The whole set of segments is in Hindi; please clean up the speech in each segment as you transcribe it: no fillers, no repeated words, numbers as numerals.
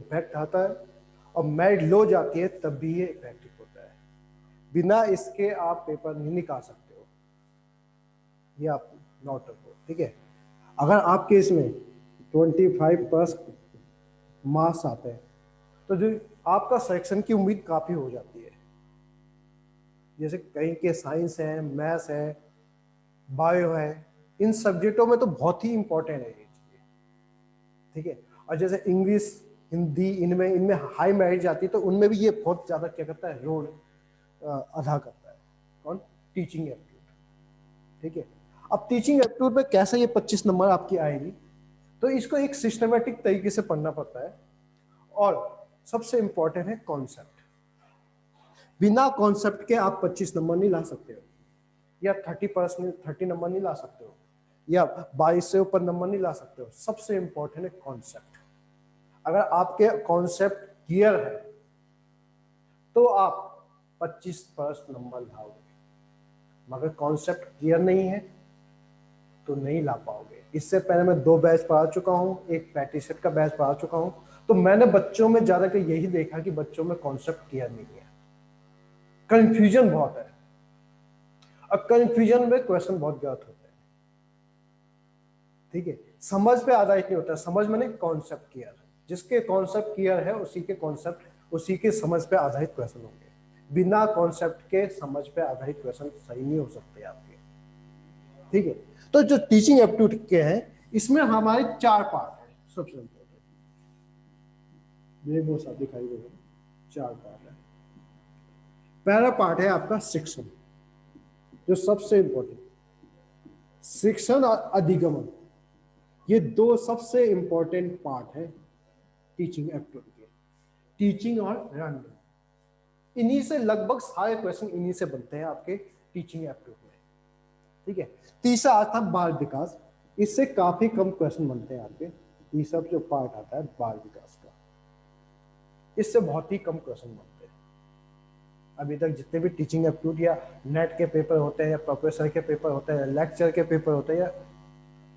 इफेक्ट आता है, और मेरिट लो जाती है तब भी ये इफेक्टिव होता है। बिना इसके आप पेपर नहीं निकाल सकते हो, ये आप नोट रखो, ठीक है। अगर आपके इसमें 25% मार्क्स आते हैं तो जो आपका सिलेक्शन की उम्मीद काफ़ी हो जाती है। जैसे कहीं के साइंस है, मैथ्स है, बायो है, इन सब्जेक्टों में तो बहुत ही इंपॉर्टेंट है ये चीज़ें, ठीक है। और जैसे इंग्लिश, हिंदी, इनमें इनमें हाई मेरिट जाती है तो उनमें भी ये बहुत ज़्यादा क्या करता है, रोल अदा करता है। कौन? टीचिंग एप्टीट्यूड, ठीक है। अब टीचिंग एप्टीट्यूड में कैसे ये 25 नंबर आपकी आएगी, तो इसको एक सिस्टमेटिक तरीके से पढ़ना पड़ता है, और सबसे इंपॉर्टेंट है कॉन्सेप्ट। बिना कॉन्सेप्ट के आप 25 नंबर नहीं ला सकते हो, या 30 नंबर नहीं ला सकते हो, या 22 से ऊपर नंबर नहीं ला सकते हो। सबसे इंपॉर्टेंट है कॉन्सेप्ट। अगर आपके कॉन्सेप्ट क्लियर है तो आप 25% नंबर लाओगे, मगर कॉन्सेप्ट क्लियर नहीं है तो नहीं ला पाओगे। इससे पहले मैं 2 बैच पढ़ा चुका हूँ, एक पैटिसेट का बैच पढ़ा चुका हूँ, तो मैंने बच्चों में ज्यादातर यही देखा कि बच्चों में कॉन्सेप्ट क्लियर नहीं है, कंफ्यूजन बहुत है, और कंफ्यूजन में क्वेश्चन बहुत गलत होते हैं, ठीक है। समझ पे आधारित नहीं होता, समझ में नहीं, कॉन्सेप्ट क्लियर। जिसके कॉन्सेप्ट क्लियर है उसी के कॉन्सेप्ट, उसी के समझ पे आधारित क्वेश्चन होंगे। बिना कॉन्सेप्ट के समझ पे आधारित क्वेश्चन सही नहीं हो सकते आपके, ठीक है। तो जो टीचिंग एप्टीट्यूड के हैं, इसमें हमारे 4 पार्ट है। सबसे इंपॉर्टेंट मेरे वो साथ दिखाई दे रहे, 4 पार्ट है। पहला पार्ट है आपका शिक्षण, जो सबसे इंपॉर्टेंट, शिक्षण और अधिगमन, ये 2 सबसे इंपॉर्टेंट पार्ट है टीचिंग एप्टीट्यूड के। टीचिंग और लर्निंग, इन्हीं से लगभग सारे क्वेश्चन इन्हीं से बनते हैं आपके टीचिंग एप्टीट्यूड में, ठीक है। तीसरा आता है बाल विकास, इससे काफी कम क्वेश्चन बनते हैं आपके। तीसरा जो पार्ट आता है बाल विकास का, इससे बहुत ही कम क्वेश्चन बनते हैं। अभी तक जितने भी टीचिंग एप्टीट्यूड या नेट के पेपर होते हैं, या प्रोफेसर के पेपर होते हैं, लेक्चर के पेपर होते हैं, या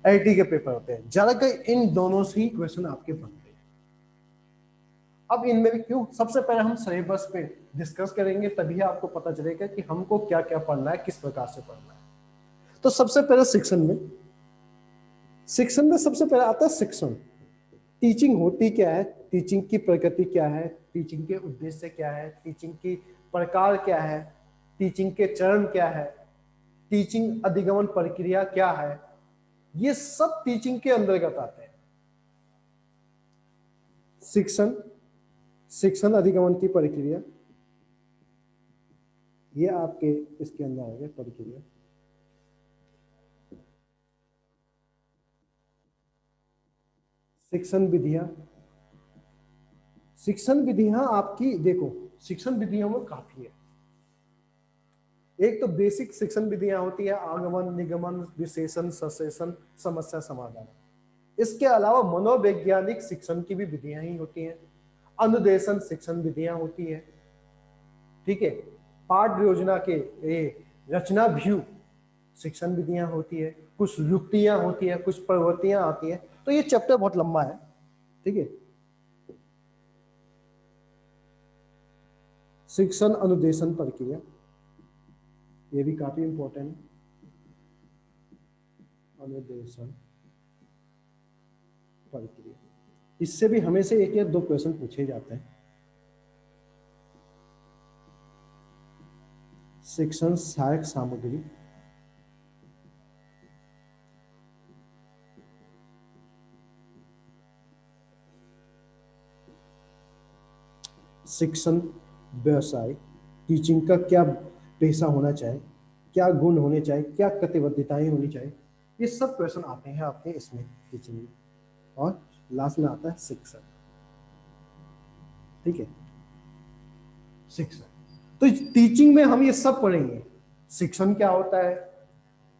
आईटी के पेपर होते हैं, ज्यादातर इन दोनों से ही क्वेश्चन आपके बनते हैं। अब इनमें भी क्यों, सबसे पहले हम सिलेबस पे डिस्कस करेंगे, तभी आपको पता चलेगा कि हमको क्या क्या पढ़ना है, किस प्रकार से पढ़ना है। तो सबसे पहले शिक्षण में सबसे पहले आता है शिक्षण। टीचिंग होती क्या है, टीचिंग की प्रकृति क्या है, टीचिंग के उद्देश्य क्या है, टीचिंग की प्रकार क्या है, टीचिंग के चरण क्या है, टीचिंग अधिगमन प्रक्रिया क्या है, ये सब टीचिंग के अंतर्गत आते हैं। शिक्षण अधिगमन की प्रक्रिया, ये आपके इसके अंदर आएगा प्रक्रिया। शिक्षण विधियां आपकी देखो, शिक्षण विधियों में काफी है। एक तो बेसिक शिक्षण विधियां होती है, आगमन, निगमन, विशेषण, सशेषण, समस्या समाधान। इसके अलावा मनोवैज्ञानिक शिक्षण की भी विधियां ही होती हैं, अनुदेशन शिक्षण विधियां होती है, ठीक है। पाठ योजना के रचना व्यू शिक्षण विधियां होती है, कुछ युक्तियां होती है, कुछ प्रवृत्तियां आती है। तो ये चैप्टर बहुत लंबा है, ठीक है। शिक्षण अनुदेशन प्रक्रिया, ये भी काफी इंपॉर्टेंट है। अनुदेशन प्रक्रिया, इससे भी हमेशा 1 या 2 क्वेश्चन पूछे जाते हैं। शिक्षण सहायक सामग्री, शिक्षण व्यवसाय, टीचिंग का क्या पेशा होना चाहिए, क्या गुण होने चाहिए, क्या प्रतिबद्धताएं होनी चाहिए, ये सब क्वेश्चन आते हैं आपके इसमें टीचिंग में। और लास्ट में आता है शिक्षण, ठीक है। शिक्षण, तो टीचिंग में हम ये सब पढ़ेंगे। शिक्षण क्या होता है,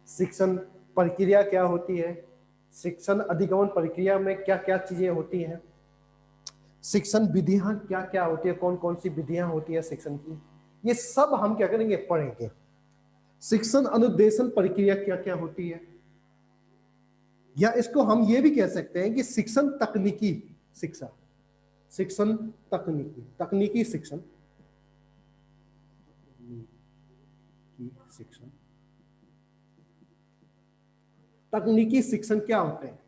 शिक्षण प्रक्रिया क्या होती है, शिक्षण अधिगमन प्रक्रिया में क्या क्या चीजें होती हैं, शिक्षण विधियां क्या क्या होती है, कौन कौन सी विधियां होती है शिक्षण की, ये सब हम क्या करेंगे, पढ़ेंगे। शिक्षण अनुदेशन प्रक्रिया क्या क्या होती है, या इसको हम ये भी कह सकते हैं कि शिक्षण तकनीकी शिक्षा, शिक्षण तकनीकी, तकनीकी शिक्षण, शिक्षण, तकनीकी शिक्षण क्या होते हैं,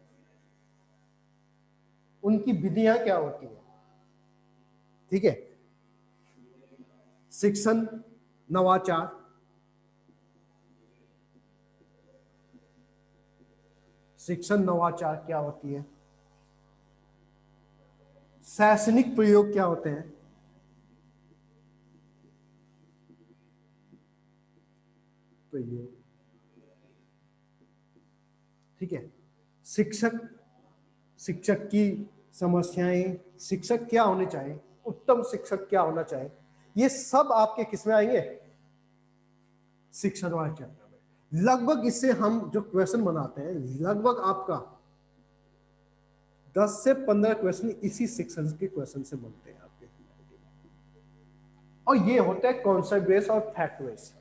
उनकी विधियां क्या होती हैं, ठीक है। शिक्षण नवाचार, शिक्षण नवाचार क्या होती है, शैक्षणिक प्रयोग क्या होते हैं, प्रयोग, ठीक है। शिक्षक, शिक्षक की समस्याएं, शिक्षक क्या होने चाहिए, उत्तम शिक्षक क्या होना चाहिए, ये सब आपके किस में आएंगे, शिक्षण वाले चैप्टर में। लगभग इससे हम जो क्वेश्चन बनाते हैं, लगभग आपका 10 से 15 क्वेश्चन इसी शिक्षण के क्वेश्चन से बनते हैं आपके, और ये होता है कॉन्सेप्ट बेस्ड और फैक्ट बेस्ड।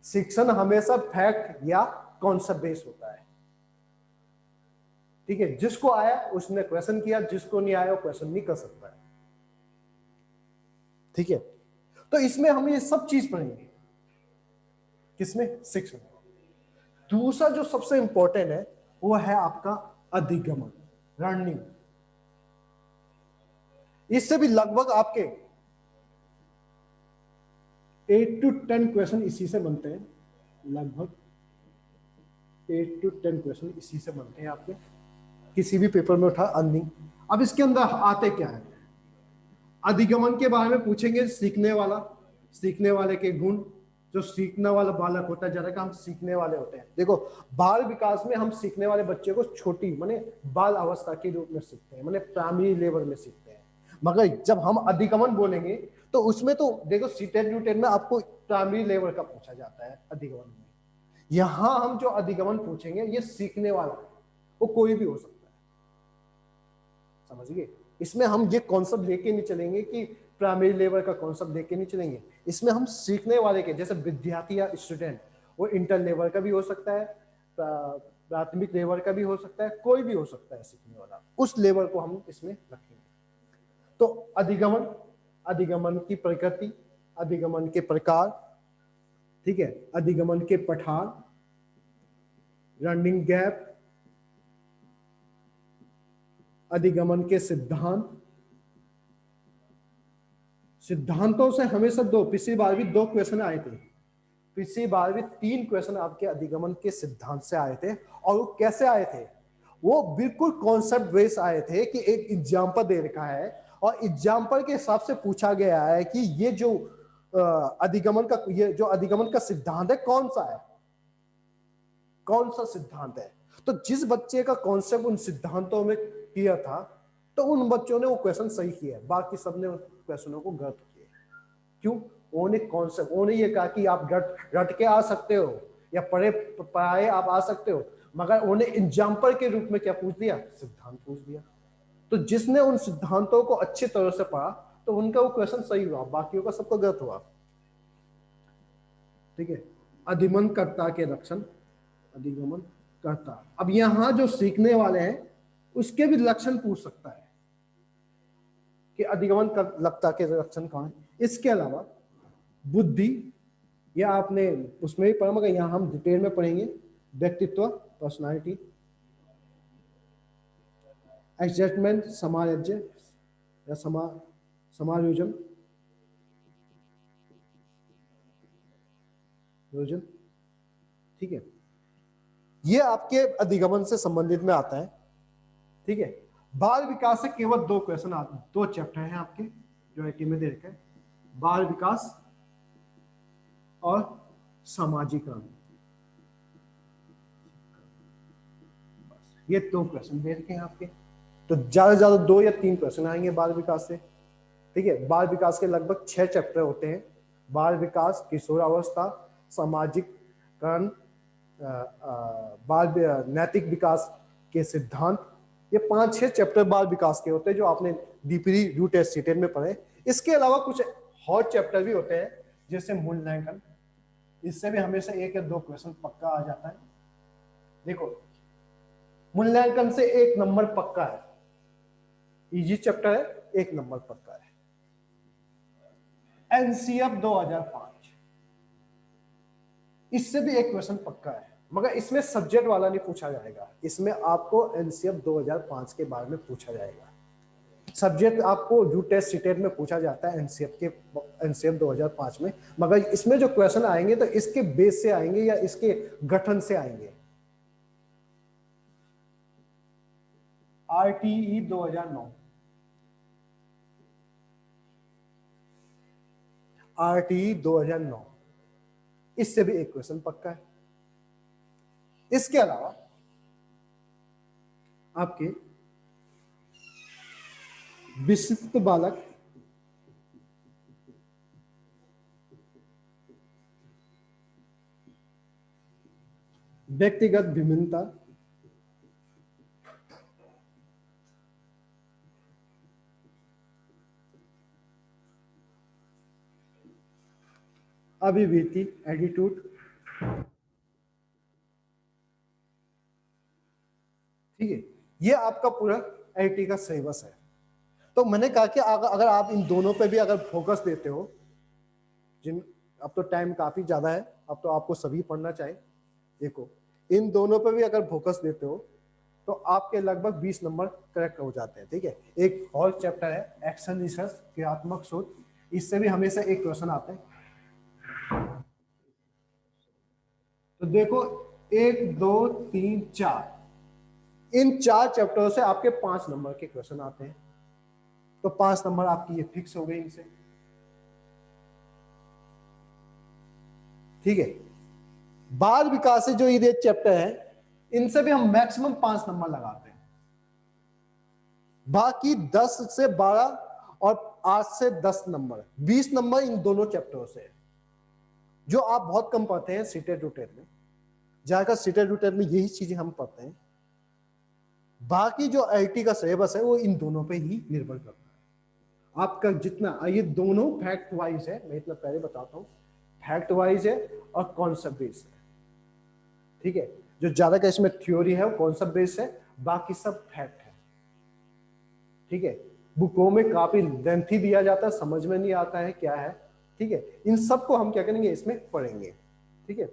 शिक्षण हमेशा फैक्ट या कॉन्सेप्ट बेस्ड होता है, ठीक है। जिसको आया उसने क्वेश्चन किया, जिसको नहीं आया वो क्वेश्चन नहीं कर सकता है, ठीक है। तो इसमें हम ये सब चीज पढ़ेंगे, किसमें, शिक्षण। दूसरा जो सबसे इंपॉर्टेंट है वो है आपका अधिगमन, रणनीति। इससे भी लगभग आपके 8 to 10 क्वेश्चन इसी से बनते हैं, लगभग 8 to 10 क्वेश्चन इसी से बनते हैं आपके, किसी भी पेपर में उठा अर्निंग। अब इसके अंदर आते क्या है, अधिगमन के बारे में पूछेंगे, सीखने वाला, सीखने वाले के गुण, जो सीखने वाला बालक होता है, ज्यादा हम सीखने वाले होते हैं। देखो बाल विकास में हम सीखने वाले बच्चे को छोटी माने बाल अवस्था के रूप में सीखते हैं, माने प्राइमरी लेवल में सीखते हैं। मगर जब हम अधिगमन बोलेंगे तो उसमें तो देखो सीटेट यूटेट में आपको प्राइमरी लेवल का पूछा जाता है अधिगमन में। यहां हम जो अधिगमन पूछेंगे ये सीखने वाला, वो कोई भी हो सकता है, समझिए। इसमें हम ये कॉन्सेप्ट लेके नहीं चलेंगे कि प्राइमरी लेवल का कॉन्सेप्ट लेके नहीं चलेंगे, इसमें हम सीखने वाले के, जैसे विद्यार्थी या स्टूडेंट, वो इंटर लेवल का भी हो सकता है, प्राथमिक लेवल का भी हो सकता है, कोई भी हो सकता है सीखने वाला, उस लेवल को हम इसमें रखेंगे। तो अधिगमन, अधिगमन की प्रकृति, अधिगमन के प्रकार, ठीक है, अधिगमन के पठार, रनिंग गैप, अधिगमन के सिद्धांत, सिद्धांतों से हमेशा दो, पिछली बार भी 2 क्वेश्चन आए थे, पिछली बार भी 3 क्वेश्चन आपके अधिगमन के सिद्धांत से आए थे। और वो कैसे आए थे, वो बिल्कुल कॉन्सेप्ट बेस्ड आए थे कि एक एग्जाम्पल दे रखा है और एग्जाम्पल के हिसाब से पूछा गया है कि ये जो अधिगमन का, ये जो अधिगमन का सिद्धांत है कौन सा है, कौन सा सिद्धांत है। तो जिस बच्चे का कॉन्सेप्ट उन सिद्धांतों में किया था तो उन बच्चों ने वो क्वेश्चन सही किया है, बाकी सबने उन क्वेश्चनों को गलत किया। क्यों, उन्होंने कॉन्सेप्ट, उन्होंने ये कहा कि आप रट के आ सकते हो या पढ़े पढ़ाए आप आ सकते हो, मगर उन्होंने एग्जाम्पल के रूप में क्या पूछ दिया, सिद्धांत पूछ दिया। तो जिसने उन सिद्धांतों को अच्छी तरह से पढ़ा तो उनका वो क्वेश्चन सही हुआ, बाकियों का सबका गलत हुआ, ठीक है। अधिगमन कर्ता के लक्षण, अधिगमन करता, अब यहां जो सीखने वाले हैं उसके भी लक्षण पूछ सकता है कि अधिगमन कर्ता के लक्षण कौन है। इसके अलावा बुद्धि, या आपने उसमें भी पढ़ा मगर यहां हम डिटेल में पढ़ेंगे, व्यक्तित्व, पर्सनालिटी, एडजस्टमेंट, समायोजन या समायोजन, योजन, ठीक है। ये आपके अधिगमन से संबंधित में आता है, ठीक है। बाल विकास से केवल 2 क्वेश्चन आते हैं, 2 चैप्टर हैं आपके जो आईटी में दे रखे हैं, बाल विकास और सामाजिकरण, ये 2 क्वेश्चन दे रखे हैं आपके। तो ज्यादा से ज्यादा 2 या 3 क्वेश्चन आएंगे बाल विकास से, ठीक है। बाल विकास के लगभग 6 चैप्टर होते हैं, बाल विकास, किशोरावस्था, सामाजिकरण, बाल नैतिक विकास के सिद्धांत, ये 5-6 चैप्टर बाल विकास के होते हैं जो आपने डीपी रूट सीटेट में पढ़े। इसके अलावा कुछ हॉट चैप्टर भी होते हैं जैसे मूल्यांकन, इससे भी हमेशा 1 या 2 क्वेश्चन पक्का आ जाता है। देखो मूल्यांकन से 1 नंबर पक्का है, इजी चैप्टर है, एक नंबर पक्का है। एनसीएफ 2005, इससे भी एक क्वेश्चन पक्का है, मगर इसमें सब्जेक्ट वाला नहीं पूछा जाएगा, इसमें आपको एनसीएफ 2005 के बारे में पूछा जाएगा। सब्जेक्ट आपको यू टेस्ट सीटेट में पूछा जाता है एनसीएफ 2005 में, मगर इसमें जो क्वेश्चन आएंगे तो इसके बेस से आएंगे या इसके गठन से आएंगे। आरटीई 2009, आरटीई 2009, इससे भी एक क्वेश्चन पक्का है। इसके अलावा आपके विशिष्ट बालक, व्यक्तिगत भिन्नता, अभिवृत्ति, एटीट्यूड, ठीक है, ये आपका पूरा आईटी का सिलेबस है। तो मैंने कहा कि अगर आप इन दोनों पे भी अगर फोकस देते हो, अब तो टाइम काफी ज्यादा है, अब तो आपको सभी पढ़ना चाहिए। देखो, इन दोनों पे भी अगर फोकस देते हो तो आपके लगभग 20 नंबर करेक्ट हो जाते हैं। ठीक है, एक और चैप्टर है एक्शन रिसर्च, क्रियात्मक शोध, इससे भी हमेशा एक क्वेश्चन आता है। तो देखो 1 2 3 4, इन 4 चैप्टरों से आपके 5 नंबर के क्वेश्चन आते हैं, तो 5 नंबर आपकी ये फिक्स हो गई इनसे। ठीक है, बाल विकास से जो ये चैप्टर है, इनसे भी हम मैक्सिमम 5 नंबर लगाते हैं, बाकी 10 से 12 और 8 से 10 नंबर, 20 नंबर इन दोनों चैप्टरों से, जो आप बहुत कम पढ़ते हैं सीटेट रूटेट में। जाकर सीटेट रूटेट में यही चीजें हम पढ़ते हैं, बाकी जो आईटी का सिलेबस है वो इन दोनों पे ही निर्भर करता है। आपका जितना, ये दोनों फैक्ट वाइज है, मैं इतना पहले बताता हूं, फैक्ट वाइज है और कॉन्सेप्ट बेस्ड है। ठीक है, जो ज्यादा का इसमें थ्योरी है वो कॉन्सेप्ट बेस्ड है, बाकी सब फैक्ट है। ठीक है, बुकों में काफी लेंथी दिया जाता है, समझ में नहीं आता है क्या है। ठीक है, इन सबको हम क्या करेंगे, इसमें पढ़ेंगे। ठीक है।